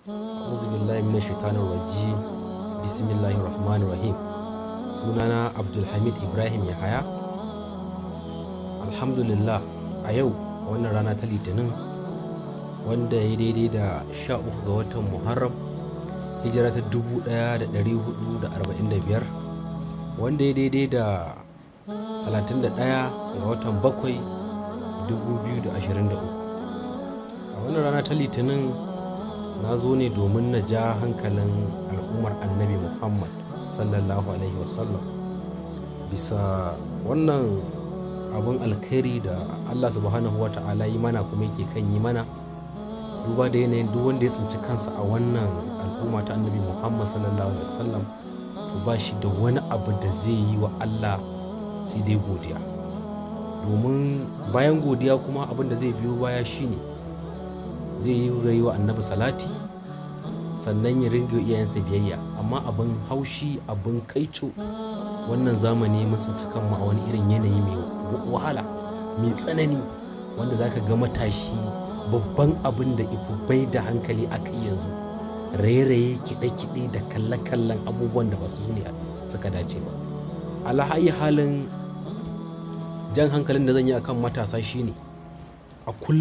A'udhu billahi minash shaitanir rajim. Bismillahir rahmanir rahim. Sunana Abdulhamid Ibrahim Yahaya. Alhamdulillah, a yau wannan rana ta Litinin wanda ya daidai da 13 ga watan Muharram hijira ta 1445 wanda ya daidai da 31 ga watan 7 2023. A wannan rana ta Litinin na zo ne domin na ja hankalin al'ummar annabi Muhammad sallallahu alaihi wasallam bisa wannan abin alkhairi da Allah subhanahu wa ta'ala yi mana kuma yake kan yi mana, duba da yanayin duk wanda ya tsinci kansa a wannan al'umma ta annabi Muhammad sallallahu alaihi wasallam to ba shi da wani abu da zai yi wa Allah sai dai godiya. Domin bayan godiya kuma abin da zai biyo baya shine zai yi rayuwa annabi salati, sannan ya ringa iyayensa biyayya. Amma abin haushi, abin kaico, wannan zamani mun tsinci kanmu a wani irin yanayi mai wahala, mai tsanani, wanda zaka ga matashi babban abin da bai da hankali a kai yanzu raye-raye, kiɗe-kiɗe da kalle-kallen abubuwan da ba su ne suka dace ba. Alhayi halin jan hankalin da zan yi akan matasa shine a kullum